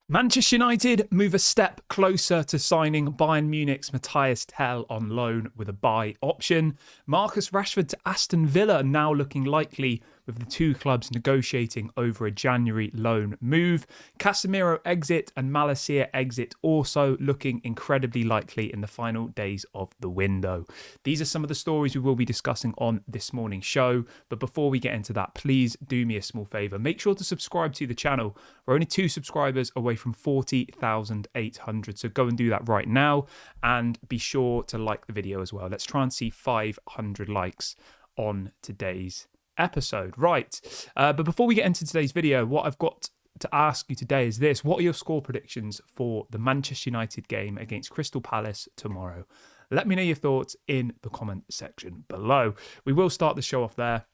Manchester United move a step closer to signing Bayern Munich's Matias Tel on loan with a buy option. Marcus Rashford to Aston Villa now looking likely, with the two clubs negotiating over a January loan move. Casemiro exit and Malacia exit also looking incredibly likely in the final days of the window. These are some of the stories we will be discussing on this morning's show. But before we get into that, please do me a small favour. Make sure to subscribe to the channel. We're only 2 subscribers away from 40,800. So go and do that right now. And be sure to like the video as well. Let's try and see 500 likes on today's episode. Right. But before we get into today's video, what I've got to ask you today is this. What are your score predictions for the Manchester United game against Crystal Palace tomorrow? Let me know your thoughts in the comment section below. We will start the show off there.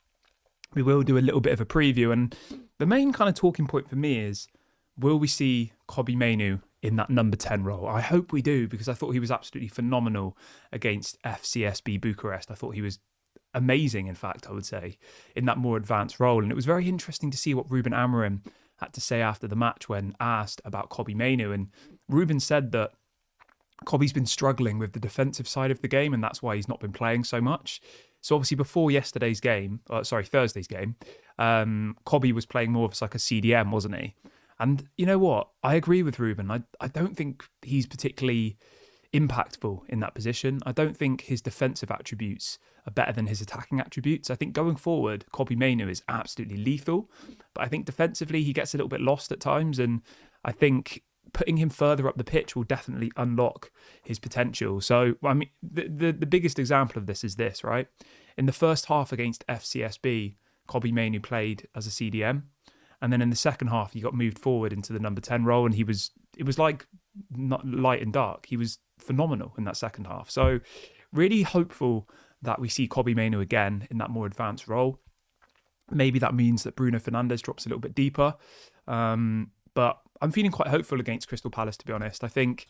We will do a little bit of a preview. And the main kind of talking point for me is, will we see Kobbie Mainoo in that number 10 role? I hope we do, because I thought he was absolutely phenomenal against FCSB Bucharest. I thought he was amazing, in fact, I would say, in that more advanced role. And it was very interesting to see what Ruben Amorim had to say after the match when asked about Kobbie Mainoo. And Ruben said that Kobbie's been struggling with the defensive side of the game, and that's why he's not been playing so much. So obviously before Thursday's game, Kobbie was playing more of like a CDM, wasn't he? And you know what? I agree with Ruben. I don't think he's particularly impactful in that position. I don't think his defensive attributes are better than his attacking attributes. I think going forward, Kobbie Mainoo is absolutely lethal, but I think defensively he gets a little bit lost at times, and I think putting him further up the pitch will definitely unlock his potential. So, I mean, the biggest example of this is this, right? In the first half against FCSB, Kobbie Mainoo played as a CDM, and then in the second half, he got moved forward into the number 10 role, and it was like not light and dark. He was phenomenal in that second half. So really hopeful that we see Kobbie Mainoo again in that more advanced role. Maybe that means that Bruno Fernandes drops a little bit deeper. But I'm feeling quite hopeful against Crystal Palace, to be honest. I think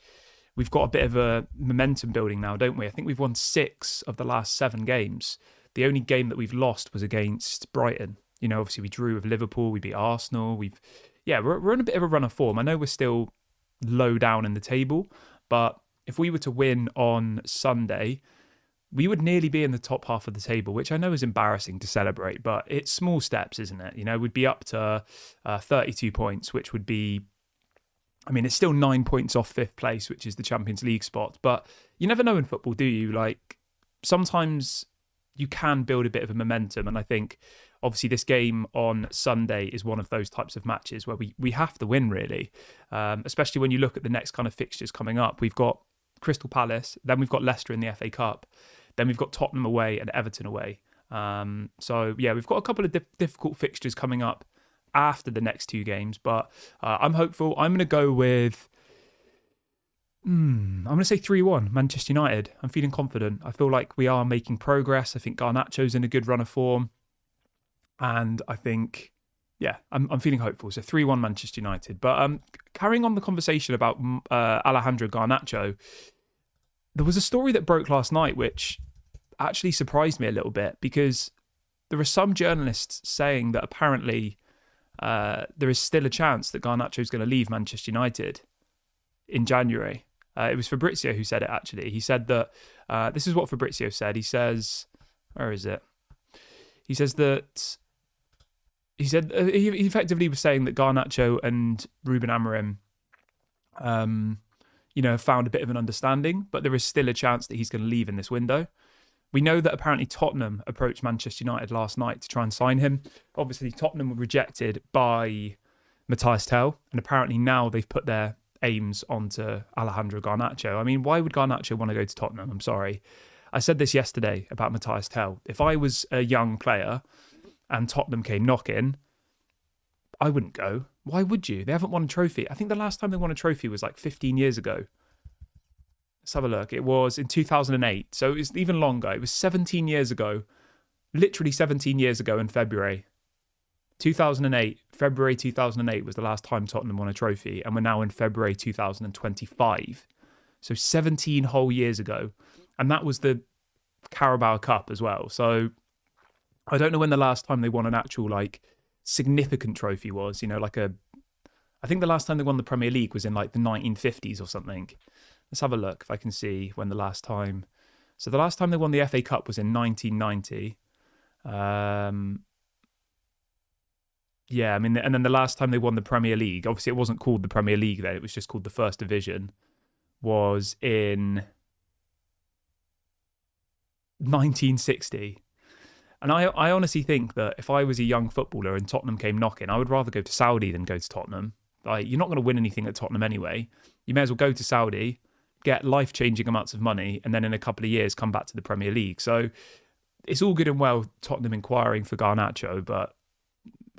we've got a bit of a momentum building now, don't we? I think we've won 6 of the last 7 games. The only game that we've lost was against Brighton. You know, obviously we drew with Liverpool, we beat Arsenal. We're in a bit of a run of form. I know we're still low down in the table, but if we were to win on Sunday, we would nearly be in the top half of the table, which I know is embarrassing to celebrate, but it's small steps, isn't it? You know, we'd be up to 32 points, which would be, I mean, it's still 9 points off 5th place, which is the Champions League spot. But you never know in football, do you? Like, sometimes you can build a bit of a momentum. And I think, obviously, this game on Sunday is one of those types of matches where we have to win, really. Especially when you look at the next kind of fixtures coming up. We've got Crystal Palace, then we've got Leicester in the FA Cup, then we've got Tottenham away and Everton away. So, yeah, we've got a couple of difficult fixtures coming up after the next 2 games, but I'm hopeful. I'm going to go with, I'm going to say 3-1, Manchester United. I'm feeling confident. I feel like we are making progress. I think Garnacho's in a good run of form. And I think, yeah, I'm feeling hopeful. So 3-1 Manchester United. But carrying on the conversation about Alejandro Garnacho, there was a story that broke last night which actually surprised me a little bit, because there are some journalists saying that apparently there is still a chance that Garnacho is going to leave Manchester United in January. It was Fabrizio who said it, actually. He said that, this is what Fabrizio said. He says, where is it? He says that, he effectively was saying that Garnacho and Ruben Amorim, have found a bit of an understanding, but there is still a chance that he's going to leave in this window. We know that apparently Tottenham approached Manchester United last night to try and sign him. Obviously, Tottenham were rejected by Matias Tel, and apparently now they've put their aims onto Alejandro Garnacho. I mean, why would Garnacho want to go to Tottenham? I'm sorry. I said this yesterday about Matias Tel. If I was a young player and Tottenham came knocking, I wouldn't go. Why would you? They haven't won a trophy. I think the last time they won a trophy was like 15 years ago. Let's have a look. It was in 2008. So it's even longer. It was 17 years ago. Literally 17 years ago in February. 2008. February 2008 was the last time Tottenham won a trophy. And we're now in February 2025. So 17 whole years ago. And that was the Carabao Cup as well. So I don't know when the last time they won an actual, like, significant trophy was. You know, like a I think the last time they won the Premier League was in like the 1950s or something. Let's have a look if I can see when the last time. So the last time they won the FA Cup was in 1990. Yeah, I mean, and then the last time they won the Premier League, obviously it wasn't called the Premier League then, it was just called the First Division, was in 1960. And I honestly think that if I was a young footballer and Tottenham came knocking, I would rather go to Saudi than go to Tottenham. Like, you're not going to win anything at Tottenham anyway. You may as well go to Saudi, get life-changing amounts of money, and then in a couple of years come back to the Premier League. So it's all good and well Tottenham inquiring for Garnacho, but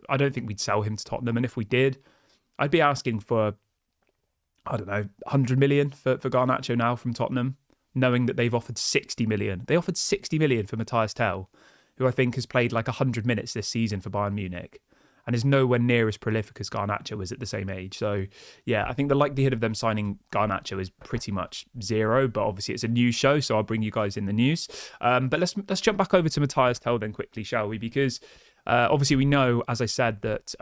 I don't think we'd sell him to Tottenham. And if we did, I'd be asking for, I don't know, 100 million for Garnacho now from Tottenham, knowing that they've offered 60 million. They offered 60 million for Matias Tel, who I think has played like 100 minutes this season for Bayern Munich and is nowhere near as prolific as Garnacho is at the same age. So, yeah, I think the likelihood of them signing Garnacho is pretty much zero, but obviously it's a news show, so I'll bring you guys in the news. But let's jump back over to Matias Tel then quickly, shall we? Because obviously we know, as I said, that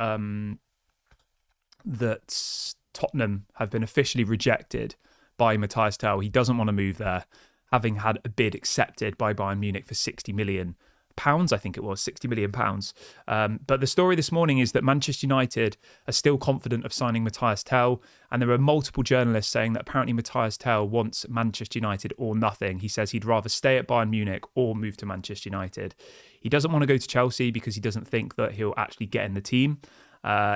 that Tottenham have been officially rejected by Matias Tel. He doesn't want to move there, having had a bid accepted by Bayern Munich for £60 million. I think it was £60 million. But the story this morning is that Manchester United are still confident of signing Matias Tel, and there are multiple journalists saying that apparently Matias Tel wants Manchester United or nothing. He says he'd rather stay at Bayern Munich or move to Manchester United. He doesn't want to go to Chelsea because he doesn't think that he'll actually get in the team.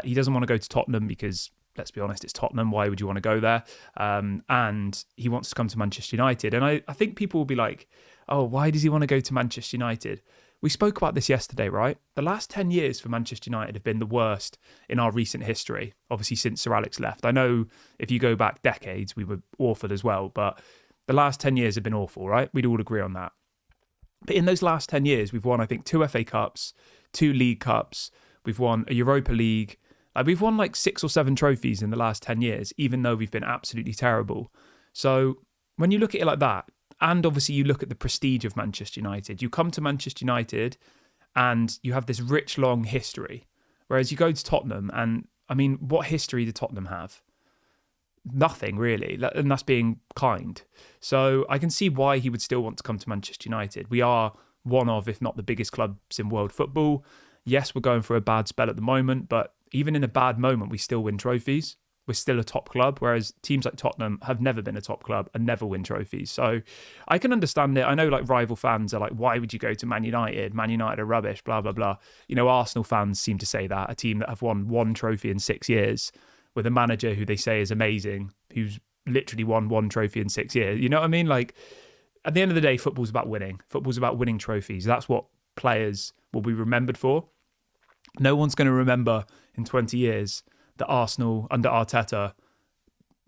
He doesn't want to go to Tottenham because, let's be honest, it's Tottenham. Why would you want to go there? And he wants to come to Manchester United. And I think people will be like, oh, why does he want to go to Manchester United? We spoke about this yesterday, right? The last 10 years for Manchester United have been the worst in our recent history, obviously since Sir Alex left. I know if you go back decades, we were awful as well, but the last 10 years have been awful, right? We'd all agree on that. But in those last 10 years, we've won, I think, 2 FA Cups, 2 League Cups, we've won a Europa League. We've won like 6 or 7 trophies in the last 10 years, even though we've been absolutely terrible. So when you look at it like that, and obviously you look at the prestige of Manchester United, you come to Manchester United and you have this rich, long history. Whereas you go to Tottenham and, I mean, what history did Tottenham have? Nothing really, and that's being kind. So I can see why he would still want to come to Manchester United. We are one of, if not the biggest clubs in world football. Yes, we're going through a bad spell at the moment, but even in a bad moment, we still win trophies. We're still a top club, whereas teams like Tottenham have never been a top club and never win trophies. So I can understand it. I know like rival fans are like, why would you go to Man United? Man United are rubbish, blah, blah, blah. You know, Arsenal fans seem to say that, a team that have won 1 trophy in 6 years with a manager who they say is amazing, who's literally won 1 trophy in 6 years. You know what I mean? Like, at the end of the day, football's about winning. Football's about winning trophies. That's what players will be remembered for. No one's going to remember in 20 years that Arsenal under Arteta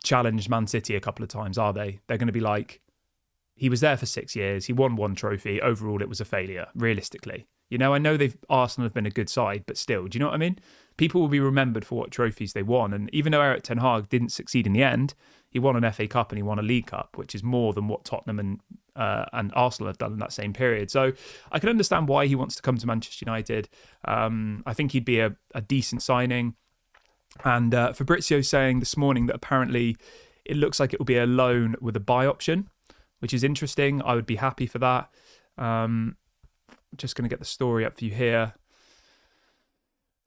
challenged Man City a couple of times, are they? They're going to be like, he was there for 6 years, he won 1 trophy, overall it was a failure, realistically. You know, I know Arsenal have been a good side, but still, do you know what I mean? People will be remembered for what trophies they won, and even though Erik ten Hag didn't succeed in the end, he won an FA Cup and he won a League Cup, which is more than what Tottenham and Arsenal have done in that same period. So I can understand why he wants to come to Manchester United. I think he'd be a decent signing. And Fabrizio saying this morning that apparently it looks like it will be a loan with a buy option, which is interesting. I would be happy for that. Just going to get the story up for you here.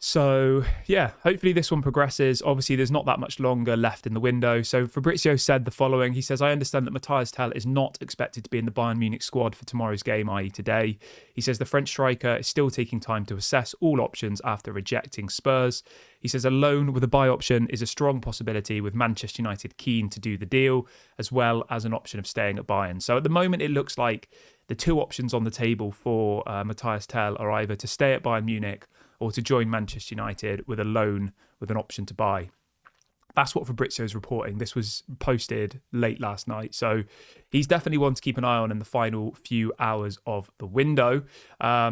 So, yeah, hopefully this one progresses. Obviously, there's not that much longer left in the window. So Fabrizio said the following. He says, I understand that Matias Tel is not expected to be in the Bayern Munich squad for tomorrow's game, i.e. today. He says the French striker is still taking time to assess all options after rejecting Spurs. He says a loan with a buy option is a strong possibility, with Manchester United keen to do the deal, as well as an option of staying at Bayern. So at the moment, it looks like the 2 options on the table for Matias Tel are either to stay at Bayern Munich or to join Manchester United with a loan with an option to buy. That's what Fabrizio is reporting. This was posted late last night. So he's definitely one to keep an eye on in the final few hours of the window. I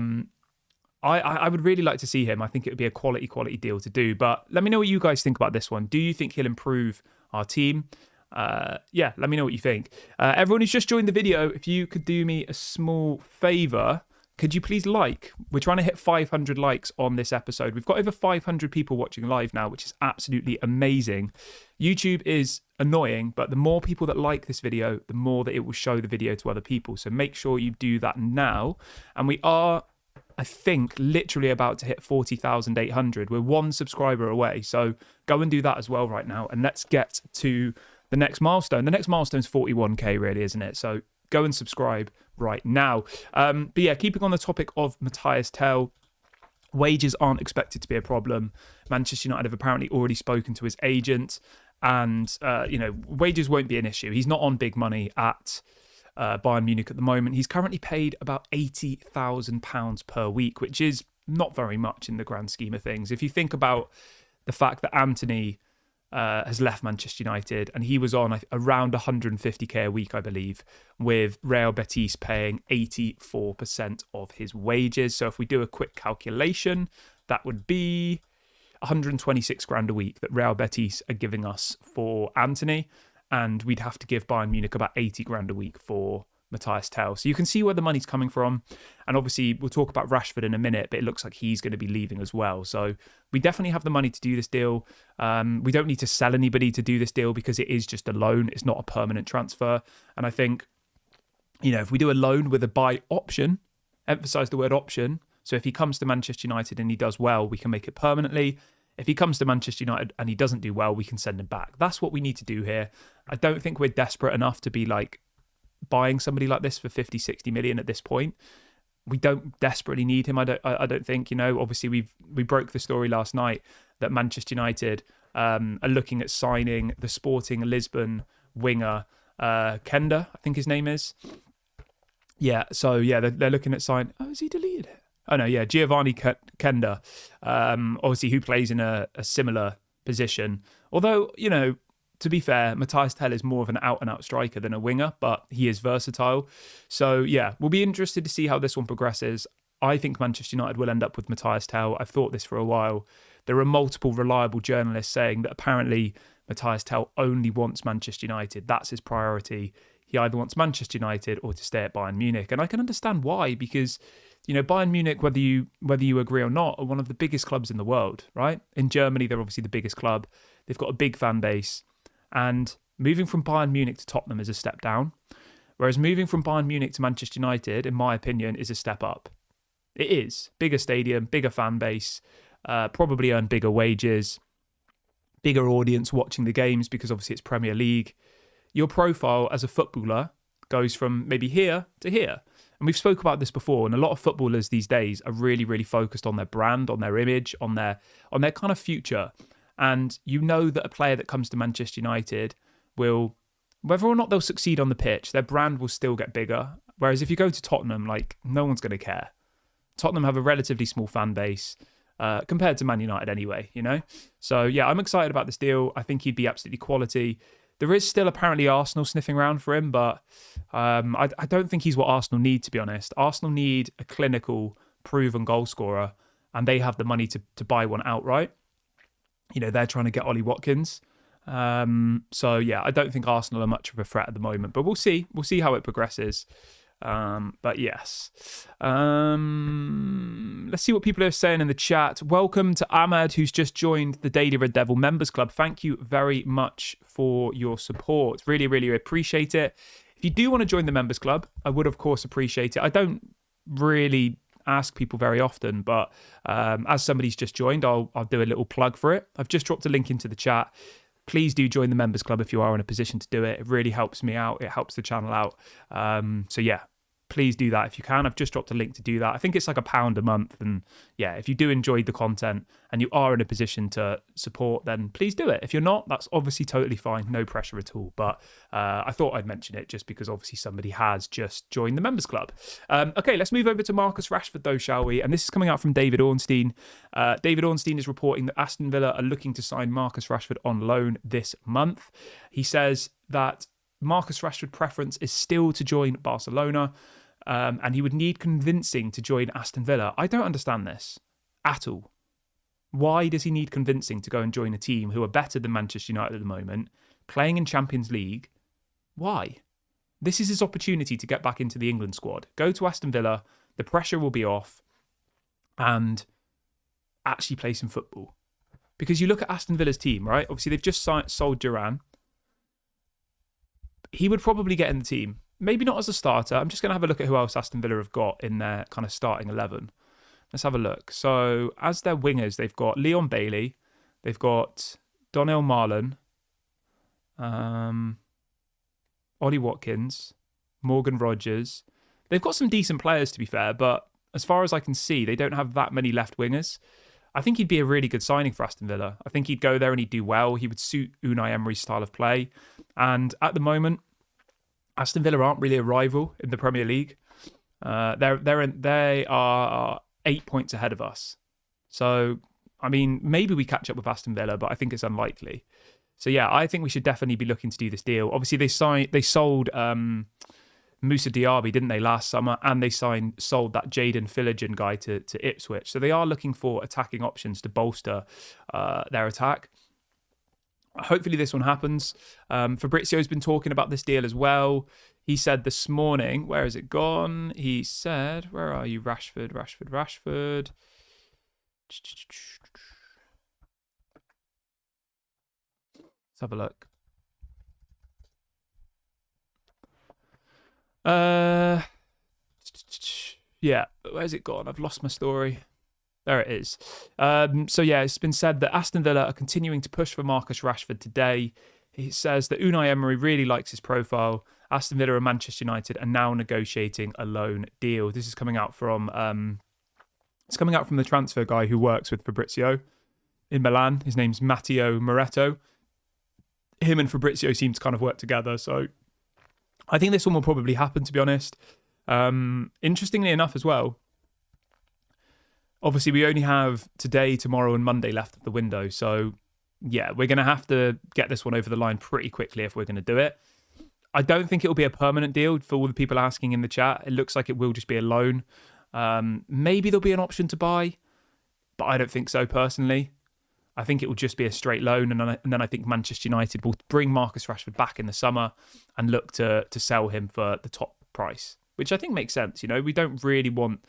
would really like to see him. I think it would be a quality deal to do. But let me know what you guys think about this one. Do you think he'll improve our team? Yeah, let me know what you think. Everyone who's just joined the video, if you could do me a small favour, could you please like? We're trying to hit 500 likes on this episode. We've got over 500 people watching live now, which is absolutely amazing. YouTube is annoying, but the more people that like this video, the more that it will show the video to other people. So make sure you do that now. And we are, I think, literally about to hit 40,800. We're one subscriber away. So go and do that as well right now. And let's get to the next milestone. The next milestone is 41k, really, isn't it? So go and subscribe right now. But yeah, keeping on the topic of Matias Tel, wages aren't expected to be a problem. Manchester United have apparently already spoken to his agent, and wages won't be an issue. He's not on big money at Bayern Munich at the moment. He's currently paid about £80,000 per week, which is not very much in the grand scheme of things. If you think about the fact that Anthony has left Manchester United, and he was on around 150k a week, I believe, with Real Betis paying 84% of his wages. So if we do a quick calculation, that would be 126 grand a week that Real Betis are giving us for Anthony, and we'd have to give Bayern Munich about 80 grand a week for Matias Tel. So you can see where the money's coming from. And obviously we'll talk about Rashford in a minute, but it looks like he's going to be leaving as well. So we definitely have the money to do this deal. We don't need to sell anybody to do this deal because it is just a loan. It's not a permanent transfer. And I think, if we do a loan with a buy option, emphasize the word option. So if he comes to Manchester United and he does well, we can make it permanently. If he comes to Manchester United and he doesn't do well, we can send him back. That's what we need to do here. I don't think we're desperate enough to be like buying somebody like this for 50, 60 million at this point. We don't desperately need him. I don't think, obviously we broke the story last night that Manchester United are looking at signing the Sporting Lisbon winger, Kenda, I think his name is. Yeah. So yeah, they're looking at signing. Oh, has he deleted it? Oh no. Yeah. Giovanni Kenda, obviously who plays in a similar position. Although, to be fair, Matias Tel is more of an out-and-out striker than a winger, but he is versatile. So, yeah, we'll be interested to see how this one progresses. I think Manchester United will end up with Matias Tel. I've thought this for a while. There are multiple reliable journalists saying that apparently Matias Tel only wants Manchester United. That's his priority. He either wants Manchester United or to stay at Bayern Munich. And I can understand why, because, Bayern Munich, whether you agree or not, are one of the biggest clubs in the world, right? In Germany, they're obviously the biggest club. They've got a big fan base. And moving from Bayern Munich to Tottenham is a step down, whereas moving from Bayern Munich to Manchester United, in my opinion, is a step up. It is. Bigger stadium, bigger fan base, probably earn bigger wages, bigger audience watching the games because obviously it's Premier League. Your profile as a footballer goes from maybe here to here. And we've spoke about this before, and a lot of footballers these days are really, really focused on their brand, on their image, on their kind of future. And that a player that comes to Manchester United will, whether or not they'll succeed on the pitch, their brand will still get bigger. Whereas if you go to Tottenham, no one's going to care. Tottenham have a relatively small fan base compared to Man United anyway, So yeah, I'm excited about this deal. I think he'd be absolutely quality. There is still apparently Arsenal sniffing around for him, but I don't think he's what Arsenal need, to be honest. Arsenal need a clinical, proven goal scorer, and they have the money to buy one outright. They're trying to get Ollie Watkins. So, yeah, I don't think Arsenal are much of a threat at the moment. But we'll see. We'll see how it progresses. But, yes. Let's see what people are saying in the chat. Welcome to Ahmed, who's just joined the Daily Red Devil Members Club. Thank you very much for your support. Really, really appreciate it. If you do want to join the Members Club, I would, of course, appreciate it. I don't really ask people very often, but as somebody's just joined, I'll do a little plug for it. I've just dropped a link into the chat. Please do join the Members Club if you are in a position to do it. It really helps me out. It helps the channel out. So yeah, please do that if you can. I've just dropped a link to do that. I think it's like £1 a month. And yeah, if you do enjoy the content and you are in a position to support, then please do it. If you're not, that's obviously totally fine. No pressure at all. But I thought I'd mention it just because obviously somebody has just joined the Members Club. Okay, let's move over to Marcus Rashford though, shall we? And this is coming out from David Ornstein. David Ornstein is reporting that Aston Villa are looking to sign Marcus Rashford on loan this month. He says that Marcus Rashford's preference is still to join Barcelona, and he would need convincing to join Aston Villa. I don't understand this at all. Why does he need convincing to go and join a team who are better than Manchester United at the moment, playing in Champions League? Why? This is his opportunity to get back into the England squad. Go to Aston Villa, the pressure will be off, and actually play some football. Because you look at Aston Villa's team, right? Obviously, they've just sold Duran. He would probably get in the team. Maybe not as a starter. I'm just going to have a look at who else Aston Villa have got in their kind of starting 11. Let's have a look. So, as their wingers, they've got Leon Bailey. They've got Donnell Marlon. Ollie Watkins. Morgan Rogers. They've got some decent players, to be fair, but as far as I can see, they don't have that many left wingers. I think he'd be a really good signing for Aston Villa. I think he'd go there and he'd do well. He would suit Unai Emery's style of play. And at the moment, Aston Villa aren't really a rival in the Premier League. They are 8 points ahead of us. So, I mean, maybe we catch up with Aston Villa, but I think it's unlikely. So, yeah, I think we should definitely be looking to do this deal. Obviously, they sold Moussa Diaby, didn't they, last summer? And they sold that Jaden Philligan guy to Ipswich. So they are looking for attacking options to bolster their attack. Hopefully this one happens. Fabrizio's been talking about this deal as well. He said this morning, where has it gone? He said, where are you? Rashford. Let's have a look. Yeah, where's it gone? I've lost my story. There it is. So yeah, it's been said that Aston Villa are continuing to push for Marcus Rashford today. He says that Unai Emery really likes his profile. Aston Villa and Manchester United are now negotiating a loan deal. This is coming out from the transfer guy who works with Fabrizio in Milan. His name's Matteo Moretto. Him and Fabrizio seem to kind of work together, so I think this one will probably happen, to be honest. Interestingly enough as well, obviously we only have today, tomorrow and Monday left of the window. So yeah, we're going to have to get this one over the line pretty quickly if we're going to do it. I don't think it will be a permanent deal for all the people asking in the chat. It looks like it will just be a loan. Maybe there'll be an option to buy, but I don't think so personally. I think it will just be a straight loan, and then I think Manchester United will bring Marcus Rashford back in the summer and look to sell him for the top price, which I think makes sense. You know, we don't really want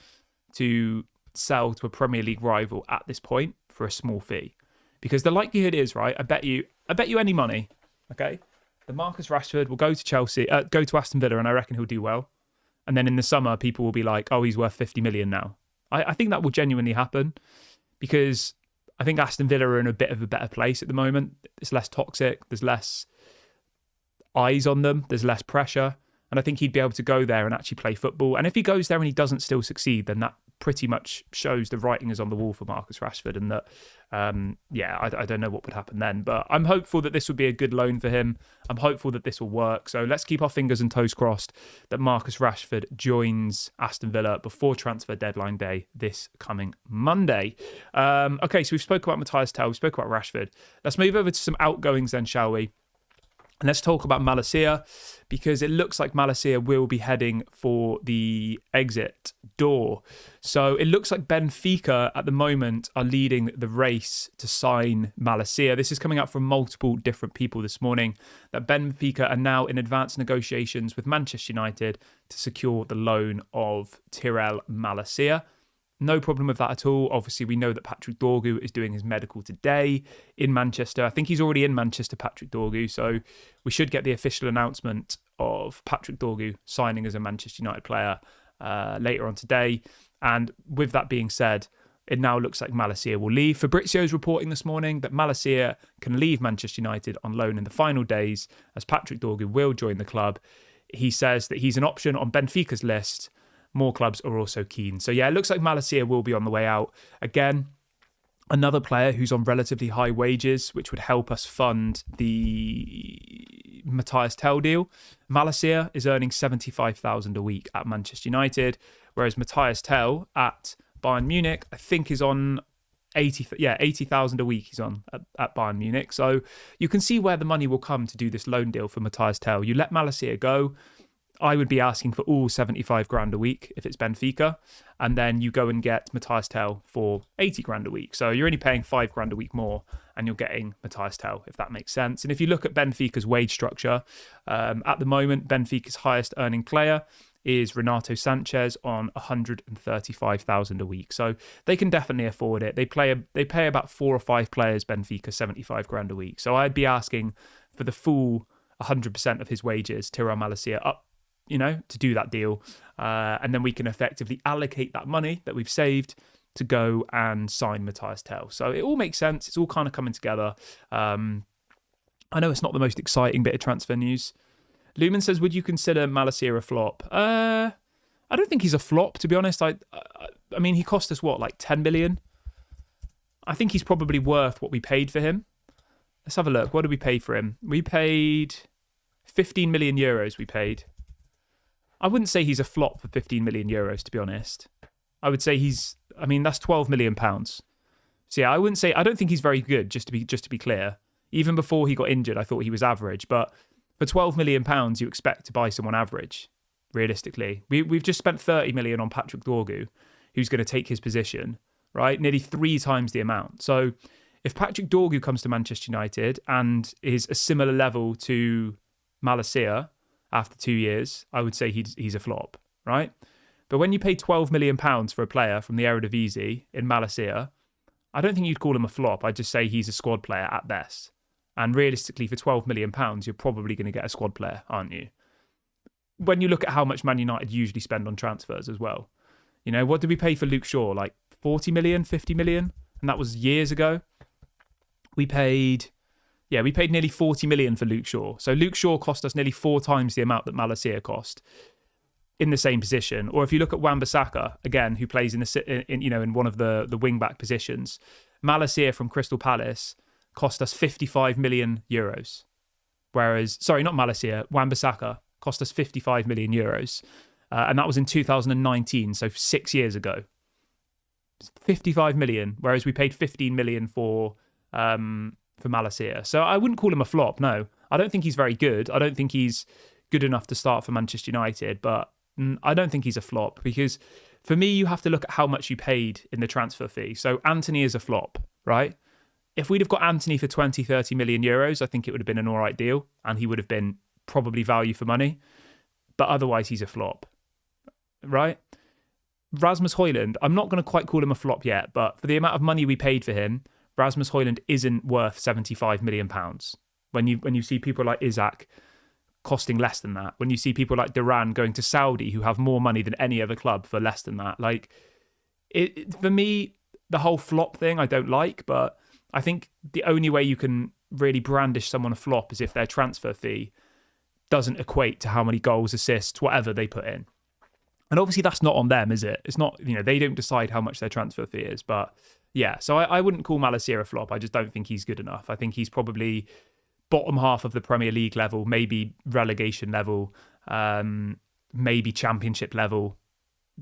to sell to a Premier League rival at this point for a small fee, because the likelihood is, right, I bet you any money, okay, that Marcus Rashford will go to Aston Villa, and I reckon he'll do well. And then in the summer, people will be like, oh, he's worth 50 million now. I think that will genuinely happen, because I think Aston Villa are in a bit of a better place at the moment. It's less toxic. There's less eyes on them. There's less pressure. And I think he'd be able to go there and actually play football. And if he goes there and he doesn't still succeed, then that pretty much shows the writing is on the wall for Marcus Rashford. And that, I don't know what would happen then. But I'm hopeful that this would be a good loan for him. I'm hopeful that this will work. So let's keep our fingers and toes crossed that Marcus Rashford joins Aston Villa before transfer deadline day this coming Monday. Okay, so we've spoken about Matias Tel. We spoke about Rashford. Let's move over to some outgoings then, shall we? And let's talk about Malacia, because it looks like Malacia will be heading for the exit door. So it looks like Benfica at the moment are leading the race to sign Malacia. This is coming out from multiple different people this morning, that Benfica are now in advanced negotiations with Manchester United to secure the loan of Tyrell Malacia. No problem with that at all. Obviously, we know that Patrick Dorgu is doing his medical today in Manchester. I think he's already in Manchester, Patrick Dorgu. So we should get the official announcement of Patrick Dorgu signing as a Manchester United player later on today. And with that being said, it now looks like Malacia will leave. Fabrizio is reporting this morning that Malacia can leave Manchester United on loan in the final days, as Patrick Dorgu will join the club. He says that he's an option on Benfica's list. More clubs are also keen. So yeah, it looks like Malacia will be on the way out. Again, another player who's on relatively high wages, which would help us fund the Matias Tel deal. Malacia is earning 75,000 a week at Manchester United, whereas Matias Tel at Bayern Munich, I think, is on 80,000 a week he's on at Bayern Munich. So you can see where the money will come to do this loan deal for Matias Tel. You let Malacia go, I would be asking for all 75 grand a week if it's Benfica, and then you go and get Matias Tel for 80 grand a week. So you're only paying 5 grand a week more, and you're getting Matias Tel, if that makes sense. And if you look at Benfica's wage structure, at the moment, Benfica's highest earning player is Renato Sanchez on 135,000 a week. So they can definitely afford it. They pay about 4 or 5 players, Benfica, 75 grand a week. So I'd be asking for the full 100% of his wages, Tyrell Malacia, up, to do that deal. And then we can effectively allocate that money that we've saved to go and sign Matias Tel. So it all makes sense. It's all kind of coming together. I know it's not the most exciting bit of transfer news. Lumen says, would you consider Malacia a flop? I don't think he's a flop, to be honest. I mean, he cost us, what, like 10 million? I think he's probably worth what we paid for him. Let's have a look. What did we pay for him? We paid 15 million euros we paid. I wouldn't say he's a flop for 15 million euros, to be honest. I would say that's 12 million pounds. So yeah, I don't think he's very good, just to be clear. Even before he got injured, I thought he was average, but for 12 million pounds, you expect to buy someone average, realistically. We've just spent 30 million on Patrick Dorgu, who's going to take his position, right? Nearly 3 times the amount. So if Patrick Dorgu comes to Manchester United and is a similar level to Malacia after 2 years, I would say he's a flop, right? But when you pay 12 million pounds for a player from the Eredivisie in Malacia, I don't think you'd call him a flop. I'd just say he's a squad player at best. And realistically, for 12 million pounds, you're probably going to get a squad player, aren't you? When you look at how much Man United usually spend on transfers as well. What did we pay for Luke Shaw? Like 40 million, 50 million? And that was years ago. We paid nearly 40 million for Luke Shaw. So Luke Shaw cost us nearly 4 times the amount that Malacia cost in the same position. Or if you look at Wan-Bissaka, again, who plays in one of the wing-back positions, Malacia from Crystal Palace cost us 55 million euros. Wan-Bissaka cost us 55 million euros. And that was in 2019, so 6 years ago. 55 million, whereas we paid 15 million for Malacia. So I wouldn't call him a flop, no. I don't think he's very good. I don't think he's good enough to start for Manchester United, but I don't think he's a flop because for me, you have to look at how much you paid in the transfer fee. So Anthony is a flop, right? If we'd have got Anthony for 20, 30 million euros, I think it would have been an all right deal and he would have been probably value for money. But otherwise, he's a flop, right? Rasmus Højlund, I'm not going to quite call him a flop yet, but for the amount of money we paid for him, Rasmus Højlund isn't worth 75 million pounds. When you see people like Isaac costing less than that, when you see people like Duran going to Saudi who have more money than any other club for less than that, for me, the whole flop thing I don't like, but I think the only way you can really brandish someone a flop is if their transfer fee doesn't equate to how many goals, assists, whatever they put in. And obviously that's not on them, is it? It's not, they don't decide how much their transfer fee is. But yeah, so I wouldn't call Malacia a flop. I just don't think he's good enough. I think he's probably bottom half of the Premier League level, maybe relegation level, maybe Championship level,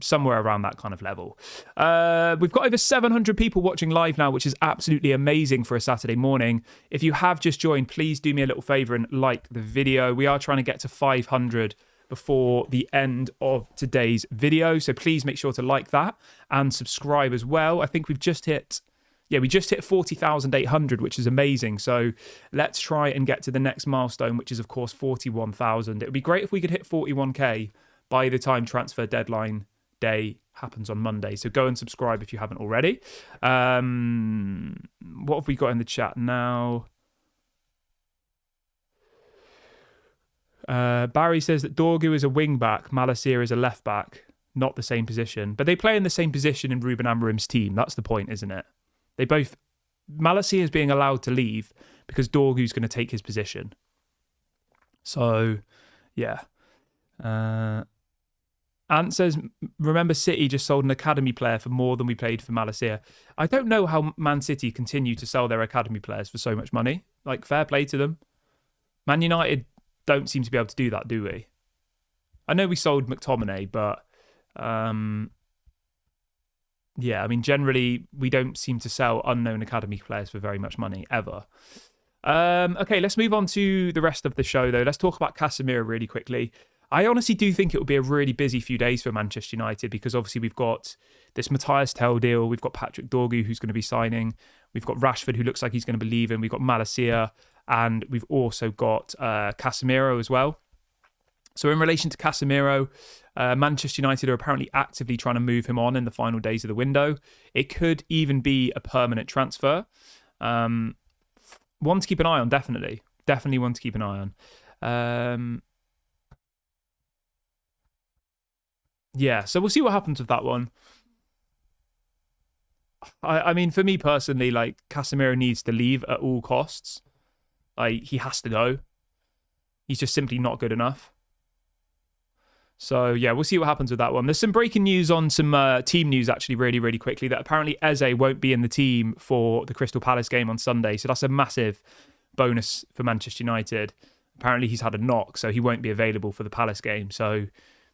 somewhere around that kind of level. We've got over 700 people watching live now, which is absolutely amazing for a Saturday morning. If you have just joined, please do me a little favour and like the video. We are trying to get to 500 before the end of today's video, so please make sure to like that and subscribe as well. I think we just hit 40,800, which is amazing. So let's try and get to the next milestone, which is of course 41,000. It would be great if we could hit 41k by the time transfer deadline day happens on Monday. So go and subscribe if you haven't already. What have we got in the chat now? Barry says that Dorgu is a wing back, Malacia is a left back, not the same position. But they play in the same position in Ruben Amorim's team. That's the point, isn't it? Malacia is being allowed to leave because Dorgu's going to take his position. So, yeah. Ant says, remember City just sold an academy player for more than we paid for Malacia. I don't know how Man City continue to sell their academy players for so much money. Fair play to them. Man United don't seem to be able to do that, do we? I know we sold McTominay, but generally we don't seem to sell unknown academy players for very much money, ever. Okay, let's move on to the rest of the show, though. Let's talk about Casemiro really quickly. I honestly do think it will be a really busy few days for Manchester United because obviously we've got this Matias Tel deal, we've got Patrick Dorgu who's going to be signing, we've got Rashford who looks like he's going to be leaving, we've got Malacia, and we've also got Casemiro as well. So in relation to Casemiro, Manchester United are apparently actively trying to move him on in the final days of the window. It could even be a permanent transfer. One to keep an eye on, definitely. Definitely one to keep an eye on. Yeah, so we'll see what happens with that one. I mean, for me personally, like, Casemiro needs to leave at all costs. Like, he has to go. He's just simply not good enough. So, yeah, we'll see what happens with that one. There's some breaking news on some team news, actually, really, really quickly, that apparently Eze won't be in the team for the Crystal Palace game on Sunday. So that's a massive bonus for Manchester United. Apparently he's had a knock, so he won't be available for the Palace game. So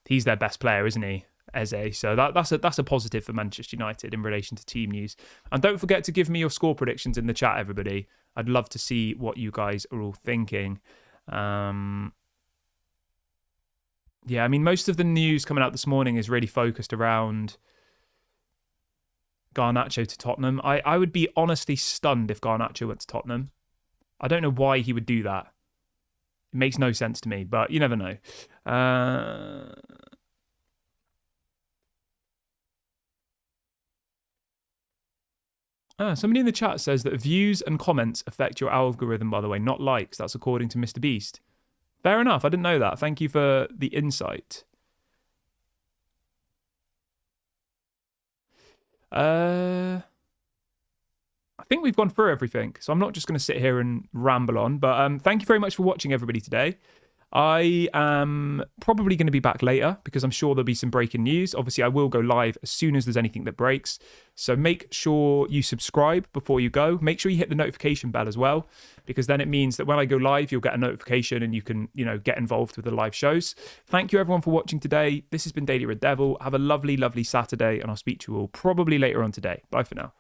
he's their best player, isn't he, Eze? So that's a positive for Manchester United in relation to team news. And don't forget to give me your score predictions in the chat, everybody. I'd love to see what you guys are all thinking. Yeah, I mean, most of the news coming out this morning is really focused around Garnacho to Tottenham. I would be honestly stunned if Garnacho went to Tottenham. I don't know why he would do that. It makes no sense to me, but you never know. Somebody in the chat says that views and comments affect your algorithm, by the way, not likes. That's according to Mr. Beast. Fair enough. I didn't know that. Thank you for the insight. I think we've gone through everything, so I'm not just going to sit here and ramble on. But thank you very much for watching, everybody, today. I am probably going to be back later because I'm sure there'll be some breaking news. Obviously, I will go live as soon as there's anything that breaks. So make sure you subscribe before you go. Make sure you hit the notification bell as well, because then it means that when I go live, you'll get a notification and you can, get involved with the live shows. Thank you, everyone, for watching today. This has been Daily Red Devil. Have a lovely, lovely Saturday, and I'll speak to you all probably later on today. Bye for now.